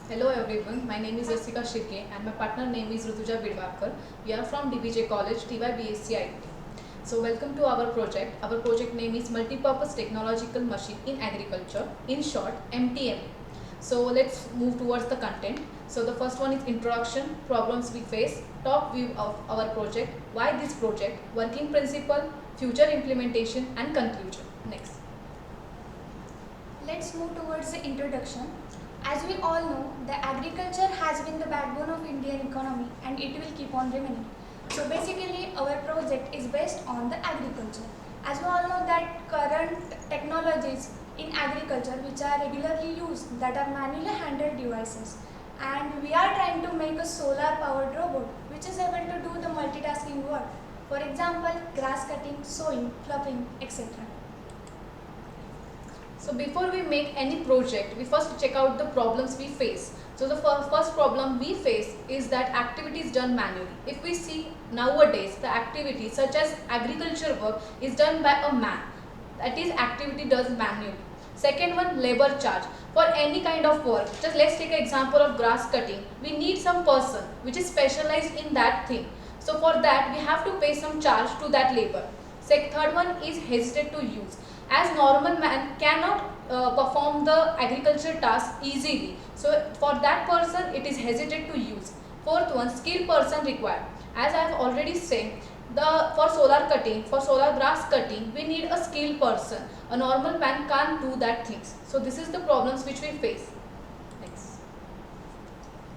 Hello everyone, my name is Jessica Shirke and my partner name is Rutuja Bidwakar. We are from DBJ College, TYBSc IT. So welcome to our project. Our project name is Multipurpose Technological Machine in Agriculture, in short MTMA. So let's move towards the content. So the first one is introduction, problems we face, top view of our project, why this project, working principle, future implementation and conclusion. Next. Let's move towards the introduction. As we all know, the agriculture has been the backbone of Indian economy and it will keep on remaining. So basically our project is based on the agriculture. As we all know that current technologies in agriculture which are regularly used, that are manually handled devices, and we are trying to make a solar powered robot which is able to do the multitasking work. For example, grass cutting, sowing, ploughing, etc. So before we make any project, we first check out the problems we face. So the first problem we face is that activity is done manually. If we see nowadays, the activity such as agriculture work is done by a man. That is, activity does manually. Second one, labor charge. For any kind of work, just let's take an example of grass cutting. We need some person which is specialized in that thing. So for that, we have to pay some charge to that labor. Third one is hesitate to use. As normal man cannot perform the agriculture task easily. So for that person, it is hesitate to use. Fourth one, skilled person required. As I have already said, for solar cutting, for solar grass cutting, we need a skilled person. A normal man can't do that things. So this is the problems which we face. Next.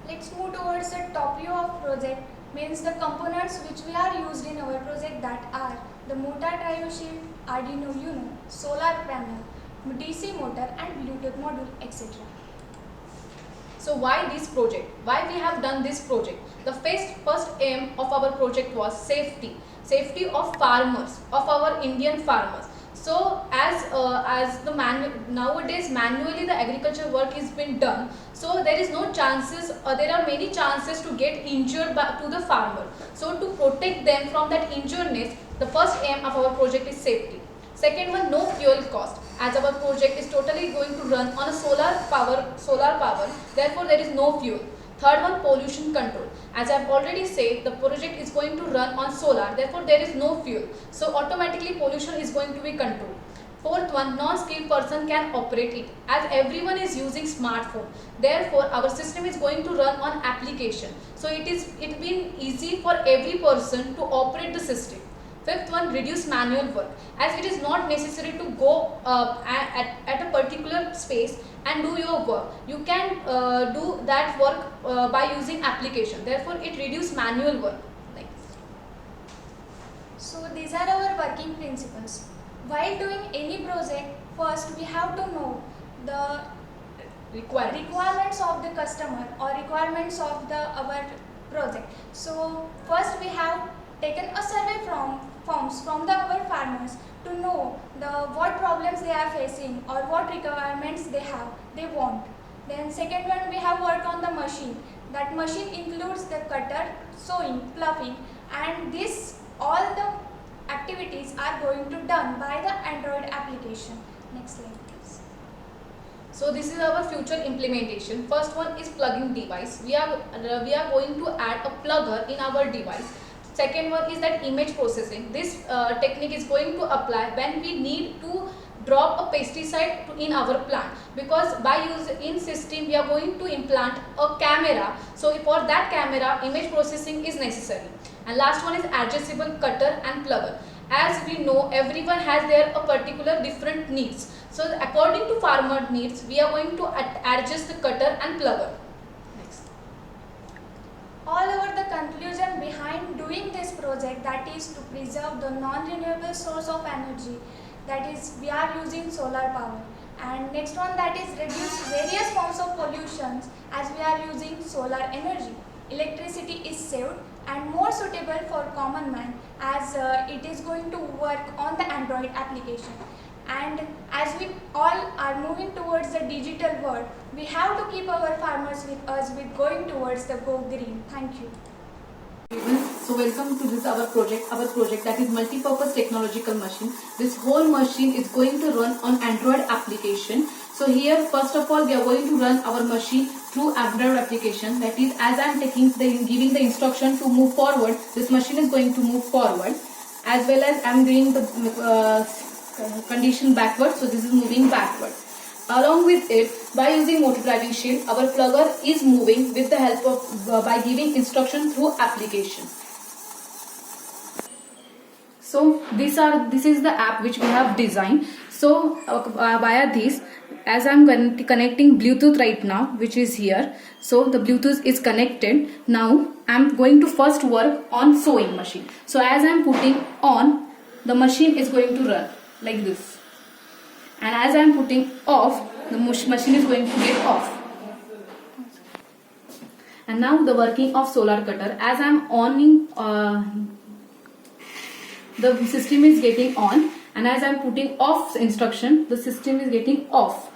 Let's move towards the top view of project, means the components which we are used in our project, that are the motor drive shield, Arduino Uno, solar panel, DC motor and Bluetooth module, etc. So why this project? Why we have done this project? The first aim of our project was safety. Safety of farmers, of our Indian farmers. So as the nowadays manually the agriculture work is being done, so there is no chances, there are many chances to get injured to the farmer. So to protect them from that injuredness, the first aim of our project is safety. Second one, no fuel cost. As our project is totally going to run on a solar power, therefore there is no fuel. Third one, pollution control. As I have already said, the project is going to run on solar, therefore there is no fuel. So automatically pollution is going to be controlled. Fourth one, non-skilled person can operate it. As everyone is using smartphone, therefore our system is going to run on application. So it's been easy for every person to operate the system. Fifth one, reduce manual work. As it is not necessary to go at a particular space and do your work. You can do that work by using application. Therefore, it reduces manual work. Next. So these are our working principles. While doing any project, first we have to know the requirements of the customer or requirements of our project. So first we have taken a survey forms from our farmers to know what problems they are facing or what requirements they want. Then second one, we have worked on the machine. That machine includes the cutter, sowing, ploughing, and all the activities are going to done by the Android application. Next slide please. So this is our future implementation. First one is plugging device. We are going to add a plugger in our device. Second one is that image processing. This technique is going to apply when we need to drop a pesticide in our plant, because by in system we are going to implant a camera. So for that camera, image processing is necessary. And last one is adjustable cutter and plugger. As we know, everyone has their a particular different needs. So according to farmer needs, we are going to adjust the cutter and plugger. All over the conclusion behind doing this project, that is to preserve the non-renewable source of energy, that is we are using solar power. And next one, that is reduce various forms of pollutions as we are using solar energy. Electricity is saved and more suitable for common man as it is going to work on the Android application. And as we all are moving towards the digital world, we have to keep our farmers with us with going towards the Go Green. Thank you. So welcome to this our project that is multi-purpose technological machine. This whole machine is going to run on Android application. So here first of all we are going to run our machine through Android application. That is, as I am giving the instruction to move forward, this machine is going to move forward, as well as I am doing the condition backward. So this is moving backward. Along with it, by using motor driving shield, our plugger is moving with the help of by giving instruction through application. So this is the app which we have designed. So via this, as I am connecting Bluetooth right now, which is here. So the Bluetooth is connected. Now I am going to first work on sewing machine. So as I am putting on, the machine is going to run like this. And as I am putting off, the machine is going to get off. And now the working of solar cutter. As I am on, the system is getting on, and as I am putting off instruction, the system is getting off.